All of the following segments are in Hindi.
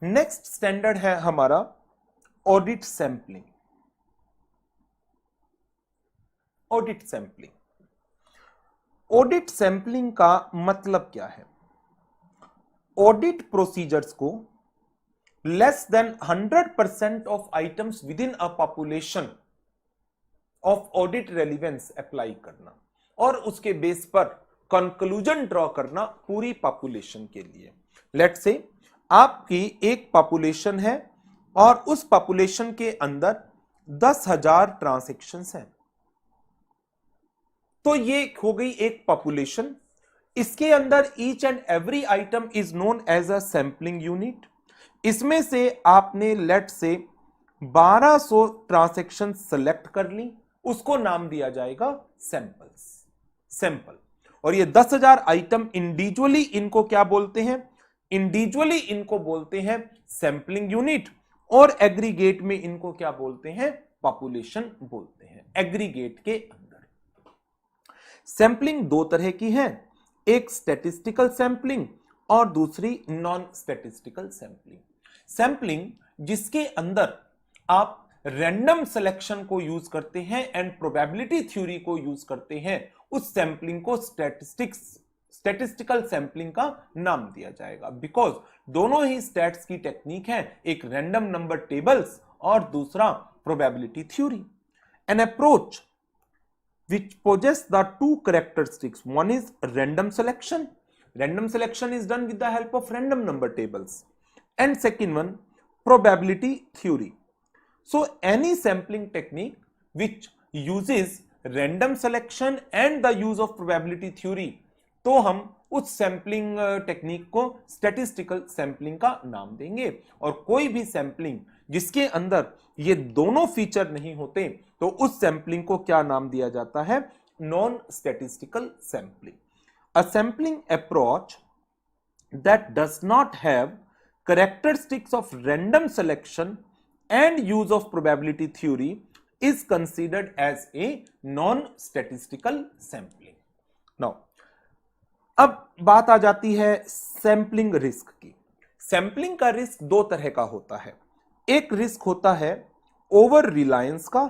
नेक्स्ट स्टैंडर्ड है हमारा audit sampling. Audit sampling, audit sampling का मतलब क्या है? ऑडिट प्रोसीजर्स को less than 100% of items with in a population of audit relevance apply करना और उसके बेस पर कंक्लूजन ड्रॉ करना पूरी पॉपुलेशन के लिए। लेट्स से आपकी एक पॉपुलेशन है और उस पॉपुलेशन के अंदर 10,000 ट्रांजैक्शंस हैं, तो ये हो गई एक पॉपुलेशन। इसके अंदर each and every item is known as a sampling unit. इसमें से आपने लेट से 1200 ट्रांजैक्शन सेलेक्ट कर ली, उसको नाम दिया जाएगा सैंपल्स, सैंपल। और ये 10,000 आइटम इंडिविजुअली इनको क्या बोलते हैं? इंडिविजुअली इनको बोलते हैं सैंपलिंग यूनिट, और एग्रीगेट में इनको क्या बोलते हैं? पॉपुलेशन बोलते हैं। एग्रीगेट के अंदर सैंपलिंग दो तरह की है, एक स्टैटिस्टिकल सैंपलिंग और दूसरी नॉन स्टैटिस्टिकल सैंपलिंग। सैंपलिंग जिसके अंदर आप रैंडम सिलेक्शन को यूज करते हैं एंड प्रोबेबिलिटी थ्योरी को यूज करते हैं, उस सैंपलिंग को स्टैटिस्टिकल सैंपलिंग का नाम दिया जाएगा, बिकॉज दोनों ही स्टैट्स की टेक्निक है, एक रैंडम नंबर टेबल्स और दूसरा probability theory. An approach which possess the two characteristics. One is random selection. Random selection is done with the help of random number tables. And second one, probability theory. So any sampling technique which uses random selection and the use of probability theory, तो हम उस सैंपलिंग टेक्निक को स्टैटिस्टिकल सैंपलिंग का नाम देंगे। और कोई भी सैंपलिंग जिसके अंदर ये दोनों फीचर नहीं होते, तो उस सैंपलिंग को क्या नाम दिया जाता है? Non statistical sampling. A sampling approach that does not have characteristics of random selection and use of probability theory is considered as a non-statistical sampling. Now, अब बात आ जाती है सैंपलिंग रिस्क की। सैंपलिंग का रिस्क दो तरह का होता है, एक रिस्क होता है ओवर रिलायंस का,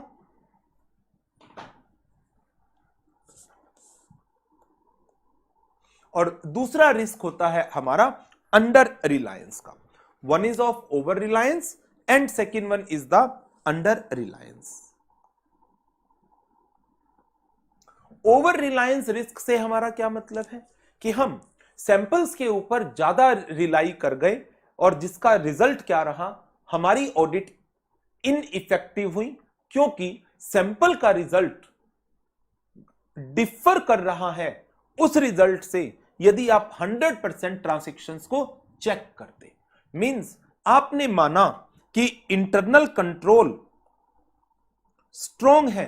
और दूसरा रिस्क होता है हमारा अंडर रिलायंस का। One is of over Reliance and second one is the under Reliance. Over Reliance risk से हमारा क्या मतलब है कि हम सैंपल्स के ऊपर ज्यादा रिलाई कर गए और जिसका रिजल्ट क्या रहा? हमारी ऑडिट इनइफेक्टिव हुई, क्योंकि सैंपल का रिजल्ट डिफर कर रहा है उस रिजल्ट से यदि आप 100% ट्रांजैक्शंस को चेक करते। मींस आपने माना कि इंटरनल कंट्रोल स्ट्रॉन्ग है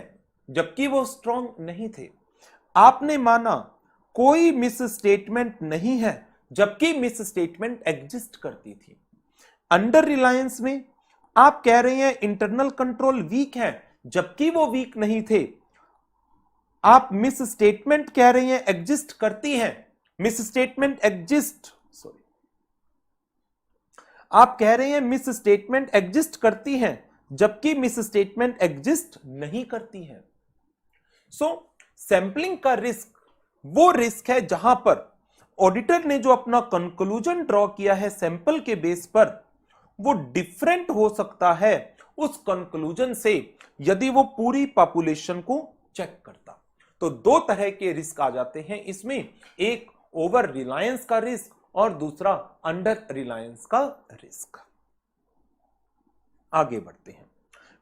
जबकि वो स्ट्रॉन्ग नहीं थे। आपने माना कोई मिस स्टेटमेंट नहीं है जबकि मिस स्टेटमेंट एग्जिस्ट करती थी। अंडर रिलायंस में आप कह रहे हैं इंटरनल कंट्रोल वीक है जबकि वो वीक नहीं थे। आप मिस स्टेटमेंट कह रहे हैं एग्जिस्ट करती है, मिस स्टेटमेंट एग्जिस्ट, सॉरी, आप कह रहे हैं मिस स्टेटमेंट एग्जिस्ट करती है जबकि मिस स्टेटमेंट एग्जिस्ट नहीं करती है। सो सैंपलिंग का रिस्क वो रिस्क है जहां पर ऑडिटर ने जो अपना कंक्लूजन ड्रॉ किया है सैंपल के बेस पर, वो डिफरेंट हो सकता है उस कंक्लूजन से यदि वो पूरी पॉपुलेशन को चेक करता। तो दो तरह के रिस्क आ जाते हैं इसमें, एक ओवर रिलायंस का रिस्क और दूसरा अंडर रिलायंस का रिस्क। आगे बढ़ते हैं।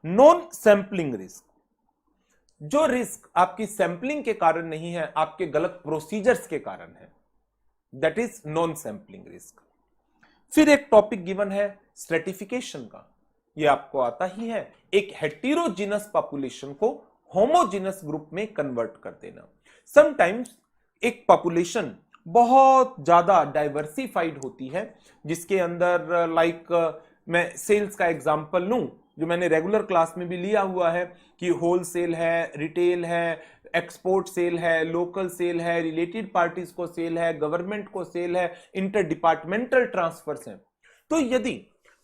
नॉन सैंपलिंग रिस्क, जो रिस्क आपकी सैंपलिंग के कारण नहीं है, आपके गलत प्रोसीजर्स के कारण है, that is non sampling risk. फिर एक टॉपिक गिवन है स्ट्रेटिफिकेशन का, ये आपको आता ही है, एक हेटेरोजीनस पॉपुलेशन को होमोजीनस ग्रुप में कन्वर्ट कर देना। समटाइम्स एक पॉपुलेशन बहुत ज्यादा डाइवर्सिफाइड होती है जिसके अंदर मैं सेल्स का एग्जांपल लूं जो मैंने रेगुलर क्लास में भी लिया हुआ है कि होलसेल है, रिटेल है, एक्सपोर्ट सेल है, लोकल सेल है, रिलेटेड पार्टीज को सेल है, गवर्नमेंट को सेल है, इंटर डिपार्टमेंटल ट्रांसफर्स हैं। तो यदि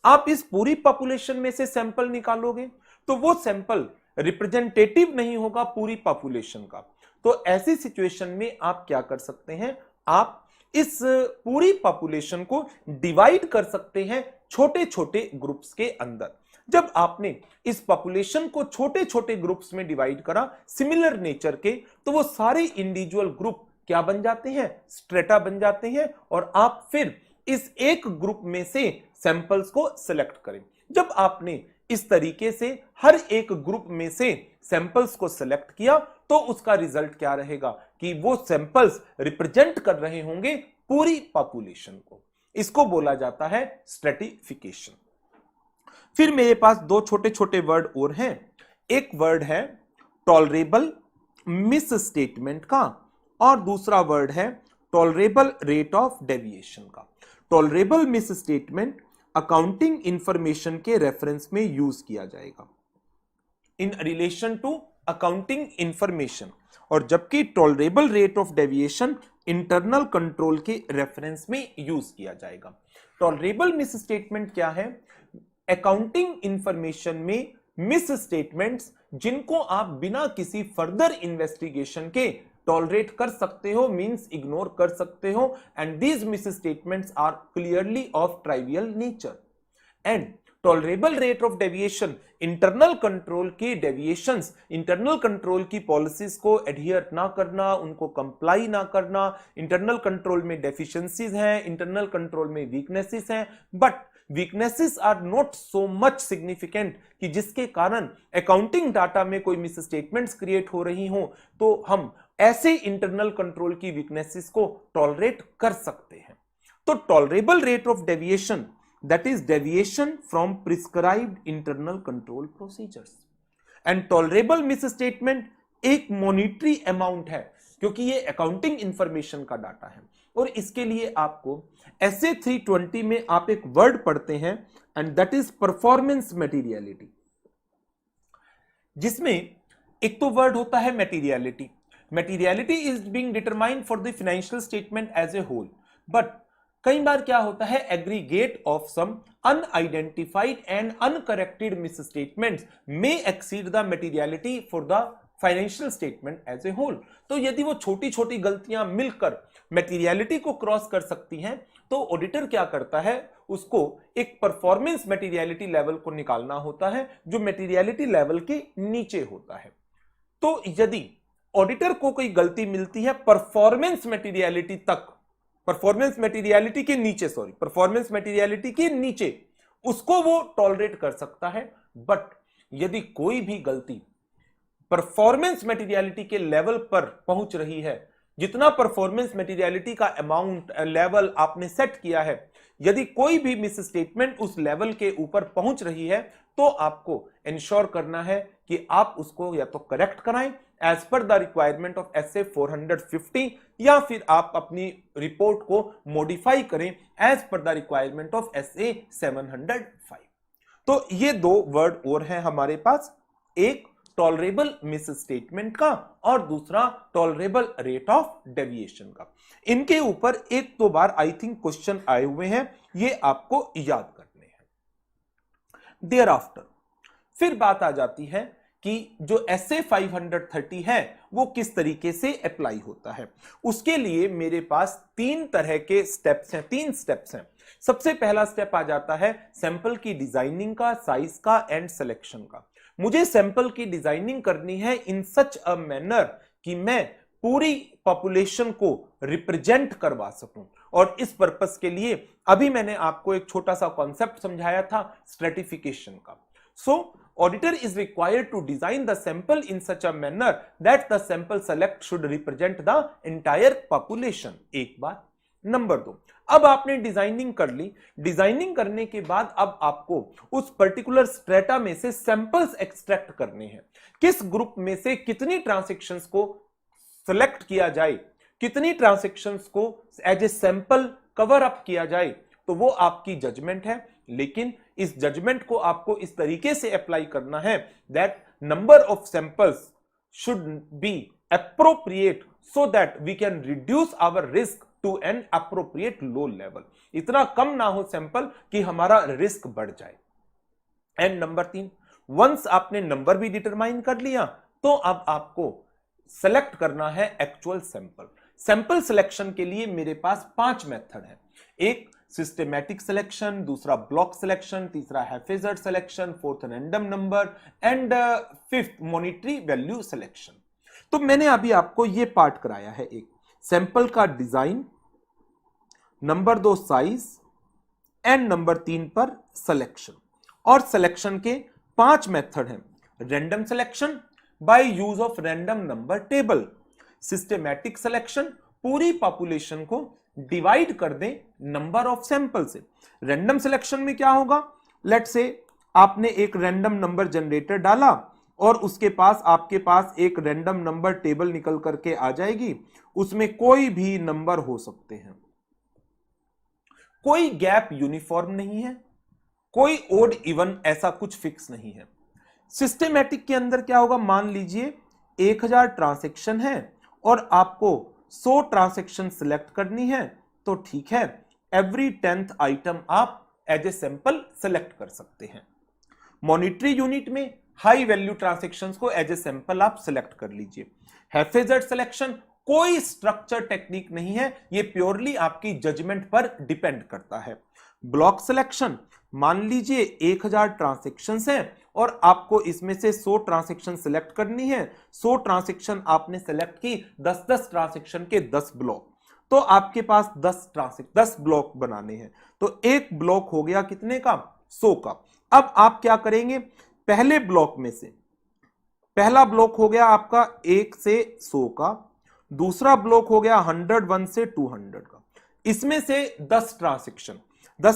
आप इस पूरी पॉपुलेशन में से सैंपल निकालोगे तो वो सैंपल रिप्रेजेंटेटिव नहीं होगा पूरी पॉपुलेशन का। तो ऐसी सिचुएशन में आप क्या कर सकते हैं, आप इस पूरी पॉपुलेशन को डिवाइड कर सकते हैं छोटे छोटे ग्रुप्स के अंदर। जब आपने इस पॉपुलेशन को छोटे छोटे ग्रुप्स में डिवाइड करा सिमिलर नेचर के, तो वो सारे इंडिविजुअल ग्रुप क्या बन जाते हैं, स्ट्रेटा बन जाते हैं, और आप फिर इस एक ग्रुप में से सैंपल्स को सिलेक्ट करें। जब आपने इस तरीके से हर एक ग्रुप में से सैंपल्स को सिलेक्ट किया तो उसका रिजल्ट क्या रहेगा कि वो सैंपल्स रिप्रेजेंट कर रहे होंगे पूरी पॉपुलेशन को। इसको बोला जाता है स्ट्रेटिफिकेशन। फिर मेरे पास दो छोटे छोटे वर्ड और हैं। एक वर्ड है टॉलरेबल मिस स्टेटमेंट का और दूसरा वर्ड है टॉलरेबल रेट ऑफ डेविएशन का। Tolerable misstatement accounting information के रेफरेंस में यूज किया जाएगा in relation to accounting information, और जबकि tolerable rate of deviation internal control के रेफरेंस में यूज किया जाएगा। टॉलरेबल मिस स्टेटमेंट क्या है, अकाउंटिंग इंफॉर्मेशन में मिस स्टेटमेंट्स जिनको आप बिना किसी फर्दर इन्वेस्टिगेशन के टॉलरेट कर सकते हो, मींस इग्नोर कर सकते हो, and these misstatements are clearly of trivial nature. And tolerable rate of deviation internal control की डेविएशंस, इंटरनल कंट्रोल की पॉलिसीज को एडहियर ना करना, उनको कंप्लाई ना करना, इंटरनल कंट्रोल में डेफिशिएंसीज हैं, इंटरनल कंट्रोल में वीकनेसेस हैं, but weaknesses are not so much significant कि जिसके कारण अकाउंटिंग डाटा में कोई मिस स्टेटमेंट्स क्रिएट हो रही हो, तो हम ऐसे इंटरनल कंट्रोल की वीकनेसेस को टॉलरेट कर सकते हैं। तो tolerable rate of deviation that is deviation from prescribed internal control procedures, and tolerable misstatement एक मॉनिटरी अमाउंट है क्योंकि ये अकाउंटिंग इंफॉर्मेशन का डाटा है। और इसके लिए आपको SA 320 में आप एक वर्ड पढ़ते हैं and that is performance materiality, जिसमें एक तो वर्ड होता है materiality. Materiality is being determined for the financial statement as a whole, but कई बार क्या होता है, aggregate of some unidentified and uncorrected misstatements may exceed the materiality for the financial statement as a whole. तो यदि वो छोटी छोटी गलतियां मिलकर मटेरियलिटी को क्रॉस कर सकती हैं, तो ऑडिटर क्या करता है, उसको एक परफॉर्मेंस मटेरियलिटी लेवल को निकालना होता है जो मटेरियलिटी लेवल के नीचे होता है। तो यदि ऑडिटर को कोई गलती मिलती है परफॉर्मेंस मटेरियलिटी तक, परफॉर्मेंस मटेरियलिटी के नीचे, सॉरी परफॉर्मेंस मटेरियलिटी के नीचे, उसको वो टॉलरेट कर सकता है। बट यदि कोई भी गलती परफॉर्मेंस मटेरियलिटी के लेवल पर पहुंच रही है, जितना परफॉर्मेंस मटेरियलिटी का अमाउंट लेवल आपने सेट किया है, यदि कोई भी मिस स्टेटमेंट उस लेवल के ऊपर पहुंच रही है, तो आपको इंश्योर करना है कि आप उसको या तो करेक्ट कराएं as per the requirement of SA 450, या फिर आप अपनी रिपोर्ट को मॉडिफाई करें as per the requirement of SA 705। तो ये दो वर्ड और हैं हमारे पास, एक टॉलरेबल मिस स्टेटमेंट का और दूसरा टॉलरेबल रेट ऑफ डेविएशन का। इनके ऊपर एक दो बार आई थिंक क्वेश्चन आए हुए हैं, ये आपको याद करने हैं। देयर आफ्टर फिर बात आ जाती है कि जो SA 530 है वो किस तरीके से अप्लाई होता है। उसके लिए मेरे पास तीन तरह के स्टेप्स हैं, तीन स्टेप्स हैं। सबसे पहला स्टेप आ जाता है सैंपल की डिजाइनिंग का, साइज का एंड सिलेक्शन का। मुझे सैंपल की डिजाइनिंग करनी है इन सच अ मैनर कि मैं पूरी पॉपुलेशन को रिप्रेजेंट करवा सकूं, और इस पर्पस के लिए अभी मैंने आपको एक छोटा सा कॉन्सेप्ट समझाया था स्ट्रेटिफिकेशन का। सो auditor is required to design the sample in such a manner that the sample select should represent the entire population। एक बात। नंबर दो, अब आपने डिजाइनिंग कर ली, डिजाइनिंग करने के बाद अब आपको उस पर्टिकुलर स्ट्रेटा में से सैंपल्स एक्सट्रैक्ट करने हैं। किस ग्रुप में से कितनी ट्रांजैक्शंस को सिलेक्ट किया जाए, कितनी ट्रांजैक्शंस को as a sample cover up किया जाए, तो वो आपकी जजमेंट है। लेकिन इस जजमेंट को आपको इस तरीके से अप्लाई करना है that number of samples should be appropriate so that we can reduce our risk to an appropriate low level, इतना कम ना हो सैंपल कि हमारा रिस्क बढ़ जाए। एंड नंबर 3, वंस आपने नंबर भी डिटरमाइन कर लिया तो अब आपको सेलेक्ट करना है एक्चुअल सैंपल। सैंपल सिलेक्शन के लिए मेरे पास 5 मेथड है। एक सिस्टेमैटिक सिलेक्शन, दूसरा ब्लॉक सिलेक्शन, तीसरा haphazard selection, fourth random number and fifth monetary value selection. तो मैंने अभी आपको यह पार्ट कराया है, एक सैंपल का design, number 2 size and number 3 पर सिलेक्शन। और सिलेक्शन के 5 मेथड हैं। Random selection by use of random number table, systematic selection पूरी पॉपुलेशन को डिवाइड कर दें नंबर ऑफ सैंपल से। रैंडम सिलेक्शन में क्या होगा, लेट्स से आपने एक रैंडम नंबर जनरेटर डाला और उसके पास आपके पास एक रैंडम नंबर टेबल निकल करके आ जाएगी, उसमें कोई भी नंबर हो सकते हैं, कोई गैप यूनिफॉर्म नहीं है, कोई ओड इवन ऐसा कुछ फिक्स नहीं है। सिस्टेमैटिक के अंदर क्या होगा, मान लीजिए 1000 ट्रांजैक्शन है और आपको 100 ट्रांजैक्शन सिलेक्ट करनी है, तो ठीक है, एवरी 10th आइटम आप एज ए सैंपल सिलेक्ट कर सकते हैं। मॉनिटरी यूनिट में हाई वैल्यू ट्रांजैक्शंस को एज ए सैंपल आप सिलेक्ट कर लीजिए। हैफेजर्ड सिलेक्शन कोई स्ट्रक्चर टेक्निक नहीं है, ये प्योरली आपकी जजमेंट पर डिपेंड करता है। ब्लॉक सिलेक्शन, मान लीजिए 1000 ट्रांजैक्शंस हैं और आपको इसमें से 100 ट्रांजैक्शन सिलेक्ट करनी है। 100 ट्रांजैक्शन आपने सिलेक्ट की, 10-10 ट्रांजैक्शन के 10 ब्लॉक, तो आपके पास 10 ब्लॉक बनाने हैं, तो एक ब्लॉक हो गया कितने का, 100 का। अब आप क्या करेंगे, पहले ब्लॉक में से पहला ब्लॉक हो गया आपका 1 से 100 का, दूसरा ब्लॉक हो गया 101 से 200 का, इसमें से 10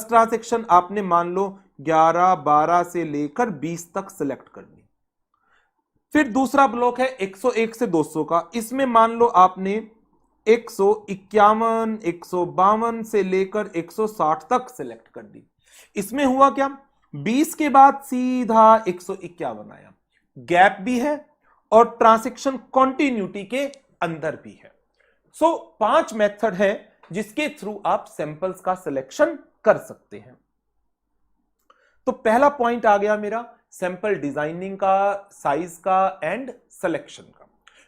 ट्रांजैक्शन आपने मान लो 11, 12 से लेकर 20 तक सिलेक्ट करनी। फिर दूसरा ब्लॉक है 101 से 200 का, इसमें मान लो आपने 151, 152 से लेकर 160 तक सिलेक्ट कर दी। इसमें हुआ क्या, 20 के बाद सीधा 151 आया, गैप भी है और ट्रांजैक्शन कॉन्टिन्यूटी के अंदर भी है। सो 5 मेथड है जिसके थ्रू आप सैंपल्स का सिलेक्शन कर सकते हैं। तो पहला पॉइंट आ गया मेरा सैंपल डिजाइनिंग का, साइज का एंड सिलेक्शन का।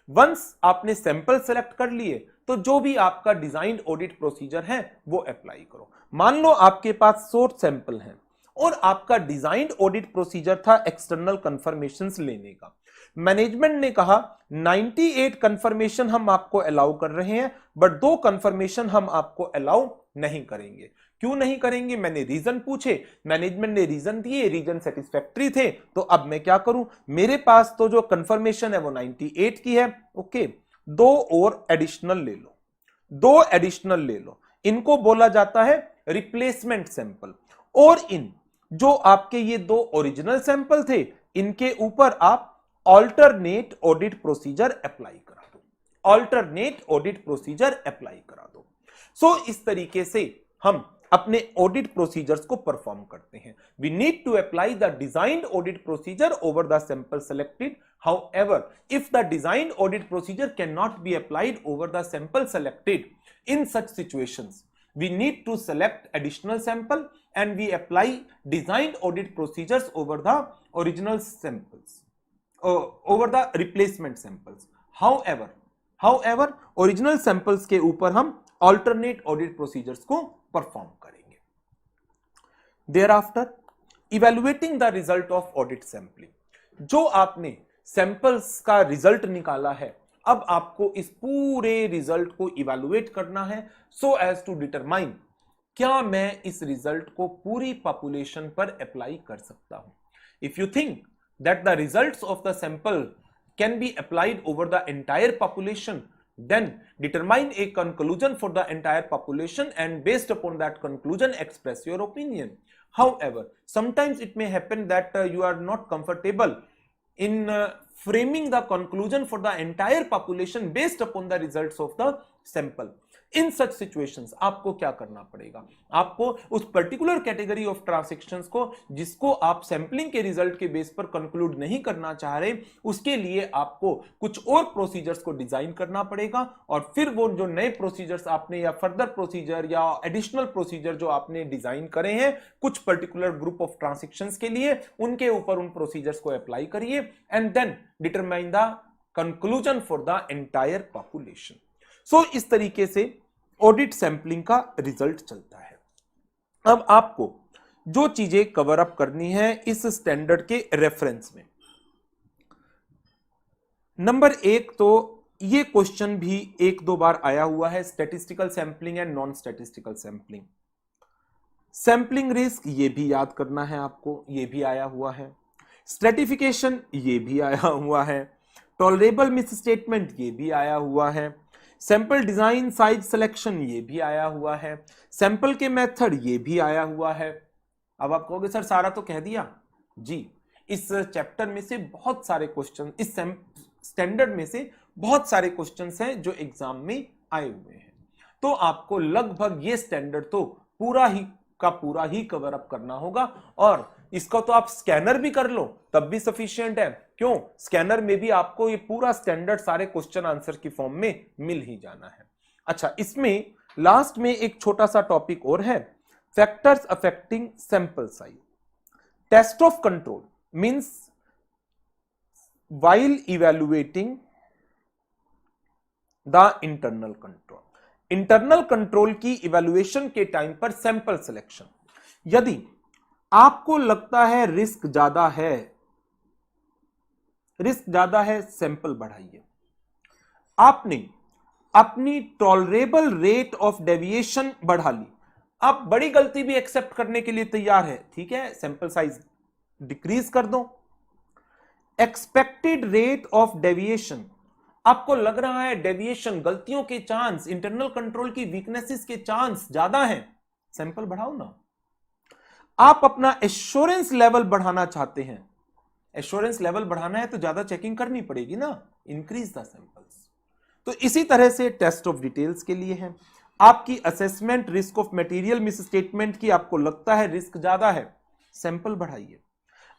वंस आपने सैंपल सेलेक्ट कर लिए तो जो भी आपका डिजाइन ऑडिट प्रोसीजर है वो अप्लाई करो। मान लो आपके पास 100 सैंपल हैं और आपका डिजाइन ऑडिट प्रोसीजर था एक्सटर्नल कंफर्मेशंस लेने का। मैनेजमेंट ने कहा 98 कंफर्मेशन हम आपको अलाउ कर रहे हैं, बट 2 कंफर्मेशन हम आपको अलाउ नहीं करेंगे। क्यों नहीं करेंगे, मैंने रीजन पूछे, मैनेजमेंट ने रीजन दिए, रीजन सेटिस्फैक्टरी थे, तो अब मैं क्या करूं, मेरे पास तो जो कंफर्मेशन है वो 98 की है, ओके, 2 और एडिशनल ले लो, 2 एडिशनल ले लो, इनको बोला जाता है रिप्लेसमेंट सैंपल। और इन जो आपके ये 2 ओरिजिनल सैंपल थे, इनके ऊपर आप ऑल्टरनेट ऑडिट प्रोसीजर अप्लाई करा दो, ऑल्टरनेट ऑडिट प्रोसीजर अप्लाई करा दो। सो इस तरीके से हम अपने ऑडिट प्रोसीजर्स को परफॉर्म करते हैं। We need to apply the designed audit procedure over the sample selected. However, if the designed audit procedure cannot be applied over the sample selected, in such situations, we need to select additional sample and we apply designed audit procedures over the original samples, over the replacement samples. However, original samples के ऊपर हम alternate audit procedures को perform करेंगे। Thereafter, evaluating the result of audit sampling. जो आपने सैंपल्स का रिजल्ट निकाला है, अब आपको इस पूरे रिजल्ट को इवैल्यूएट करना है सो एज टू डिटरमाइन क्या मैं इस रिजल्ट को पूरी पॉपुलेशन पर अप्लाई कर सकता हूं। If you think that the results of the sample can be applied over the entire population, then determine a conclusion for the entire population and based upon that conclusion express your opinion. However, sometimes it may happen that you are not comfortable in framing the conclusion for the entire population based upon the results of the sample. In such situations आपको क्या करना पड़ेगा, आपको उस पर्टिकुलर कैटेगरी ऑफ ट्रांजैक्शंस को जिसको आप सैंपलिंग के रिजल्ट के बेस पर कंक्लूड नहीं करना चाह रहे, उसके लिए आपको कुछ और प्रोसीजर्स को डिजाइन करना पड़ेगा और फिर वो जो नए प्रोसीजर्स आपने या फर्दर प्रोसीजर या एडिशनल प्रोसीजर जो आपने डिजाइन करे हैं कुछ पर्टिकुलर ग्रुप ऑफ ट्रांजैक्शंस के लिए, उनके ऊपर उन प्रोसीजर्स को अप्लाई करिए and then determine the conclusion for the entire population. So इस तरीके से ऑडिट सैंपलिंग का रिजल्ट चलता है। अब आपको जो चीजें कवर अप करनी है इस स्टैंडर्ड के रेफरेंस में, नंबर 1 तो ये क्वेश्चन भी 1-2 बार आया हुआ है, statistical sampling and non statistical sampling. Sampling risk ये भी याद करना है आपको, ये भी आया हुआ है। स्ट्रेटिफिकेशन ये भी आया हुआ है। टॉलरेबल मिसस्टेटमेंट ये भी आया हुआ है। सैंपल डिजाइन साइज सिलेक्शन ये भी आया हुआ है। सैंपल के मेथड ये भी आया हुआ है। अब आप कहोगे सर सारा तो कह दिया जी, इस चैप्टर में से बहुत सारे क्वेश्चन, इस स्टैंडर्ड में से बहुत सारे क्वेश्चंस हैं जो एग्जाम में आए हुए हैं, तो आपको लगभग ये स्टैंडर्ड तो पूरा ही कवर अप करना होगा। और इसका तो आप स्कैनर भी कर लो तब भी सफिशिएंट है, क्यों, स्कैनर में भी आपको ये पूरा स्टैंडर्ड सारे क्वेश्चन आंसर की फॉर्म में मिल ही जाना है। अच्छा, इसमें लास्ट में एक छोटा सा टॉपिक और है, factors affecting sample size. Test of control means while evaluating the internal control, internal control की इवैल्यूएशन के टाइम पर सैंपल सिलेक्शन, यदि आपको लगता है रिस्क ज्यादा है सैंपल बढ़ाइए। आपने अपनी टॉलरेबल रेट ऑफ डेविएशन बढ़ा ली, आप बड़ी गलती भी एक्सेप्ट करने के लिए तैयार है, ठीक है, सैंपल साइज डिक्रीज कर दो। एक्सपेक्टेड रेट ऑफ डेविएशन, आपको लग रहा है डेविएशन, गलतियों के चांस, इंटरनल कंट्रोल की वीकनेसेस के चांस ज्यादा हैं, सैंपल बढ़ाओ ना। आप अपना एश्योरेंस लेवल बढ़ाना चाहते हैं, एश्योरेंस लेवल बढ़ाना है तो ज्यादा चेकिंग करनी पड़ेगी ना, इंक्रीज द सैंपल्स। तो इसी तरह से टेस्ट ऑफ डिटेल्स के लिए है, आपकी assessment risk of material misstatement की आपको लगता है रिस्क ज्यादा है, सैंपल बढ़ाइए।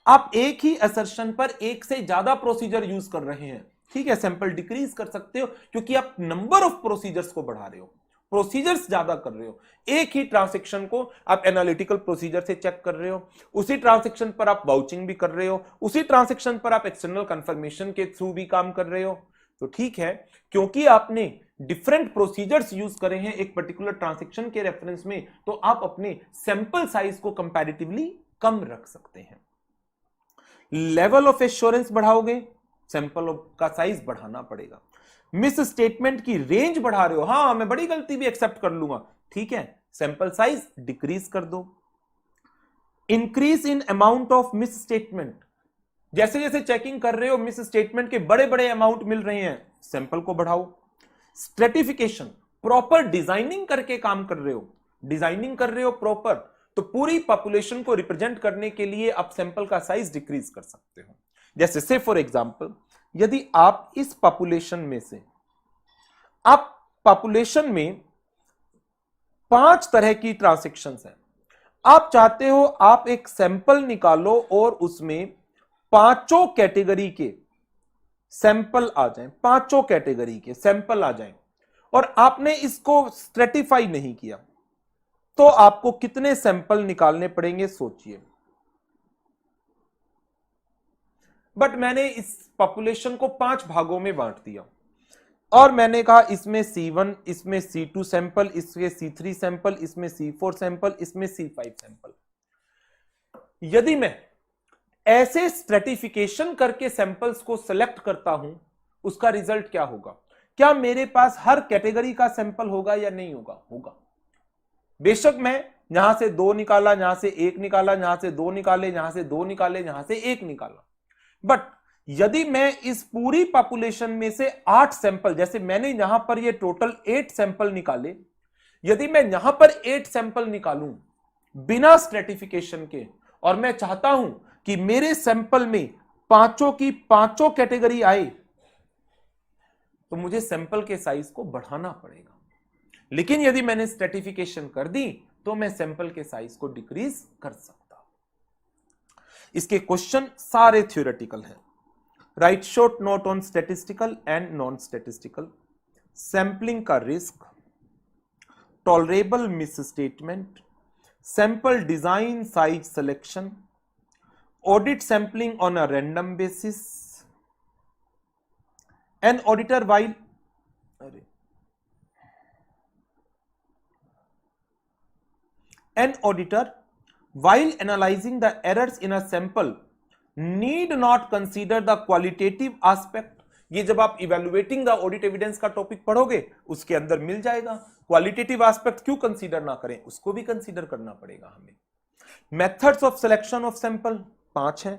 आप एक ही असर्शन पर एक से ज्यादा प्रोसीजर यूज कर रहे हैं, ठीक है, सैंपल डिक्रीज कर सकते हो क्योंकि आप नंबर ऑफ प्रोसीजर्स को बढ़ा रहे हो, प्रोसीजर्स ज्यादा कर रहे हो। एक ही ट्रांजैक्शन को आप एनालिटिकल प्रोसीजर से चेक कर रहे हो, उसी ट्रांजैक्शन पर आप वाउचिंग भी कर रहे हो, उसी ट्रांजैक्शन पर आप एक्सटर्नल कंफर्मेशन के थ्रू भी काम कर रहे हो, तो ठीक है, क्योंकि आपने डिफरेंट प्रोसीजर्स यूज करे हैं एक पर्टिकुलर ट्रांजैक्शन के रेफरेंस में, तो आप अपने सैंपल साइज को कंपैरेटिवली कम रख सकते हैं। लेवल ऑफ एश्योरेंस बढ़ाओगे, सैंपल का साइज बढ़ाना पड़ेगा। मिस स्टेटमेंट की रेंज बढ़ा रहे हो, हां मैं बड़ी गलती भी एक्सेप्ट कर लूंगा, ठीक है, सैंपल साइज डिक्रीज कर दो। Increase in amount of miss statement, जैसे जैसे चेकिंग कर रहे हो मिस स्टेटमेंट के बड़े बड़े अमाउंट मिल रहे हैं, सैंपल को बढ़ाओ। स्ट्रेटिफिकेशन, प्रॉपर डिजाइनिंग करके काम कर रहे हो, डिजाइनिंग कर रहे हो प्रॉपर, तो पूरी पॉपुलेशन को रिप्रेजेंट करने के लिए आप सैंपल का साइज डिक्रीज कर सकते हो। जैसे से फॉर एग्जांपल, यदि आप इस पॉपुलेशन में से, आप पॉपुलेशन में 5 तरह की ट्रांजैक्शंस हैं, आप चाहते हो आप एक सैंपल निकालो और उसमें 5 कैटेगरी के सैंपल आ जाएं, 5 कैटेगरी के सैंपल आ जाएं, और आपने इसको स्ट्रेटिफाई नहीं किया, तो आपको कितने सैंपल निकालने पड़ेंगे सोचिए। बट मैंने इस पॉपुलेशन को 5 भागों में बांट दिया और मैंने कहा इसमें C1, इसमें C2 सैंपल, इसमें C3 सैंपल, इसमें C4 सैंपल, इसमें C5 सैंपल। यदि मैं ऐसे स्ट्रेटिफिकेशन करके सैंपल्स को सिलेक्ट करता हूं, उसका रिजल्ट क्या होगा? क्या मेरे पास हर कैटेगरी का सैंपल होगा या नहीं होगा? होगा। बेशक मैं यहां से 2 निकाला, यहां से 1 निकाला, यहां से 2 निकाले, यहां से 2 निकाले, यहां से 1 निकाला, बट यदि मैं इस पूरी पॉपुलेशन में से 8 सैंपल, जैसे मैंने यहां पर ये टोटल 8 सैंपल निकाले, यदि मैं यहां पर 8 सैंपल निकालूं बिना स्ट्रेटिफिकेशन के, और मैं चाहता हूं कि मेरे सैंपल में 5 की 5 कैटेगरी आए, तो मुझे सैंपल के साइज को बढ़ाना पड़ेगा। लेकिन यदि मैंने स्ट्रेटिफिकेशन कर दी तो मैं सैंपल के साइज को डिक्रीज कर सकता हूं। इसके क्वेश्चन सारे थ्योरेटिकल हैं। Write short note on statistical and non statistical, sampling का risk, tolerable misstatement, sample design size selection, audit sampling on a random basis, an auditor while an auditor while analyzing the errors in a sample need not consider the qualitative aspect। ये जब आप इवेलुएटिंग द ऑडिट एविडेंस का टॉपिक पढ़ोगे उसके अंदर मिल जाएगा। क्वालिटेटिव एस्पेक्ट क्यों कंसीडर ना करें, उसको भी कंसीडर करना पड़ेगा हमें। Methods of selection of sample 5 है।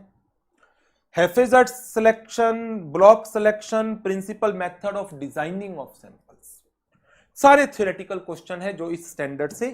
Haphazard selection, block selection, principal method of designing of samples, सारे थ्योरेटिकल क्वेश्चन है जो इस स्टैंडर्ड से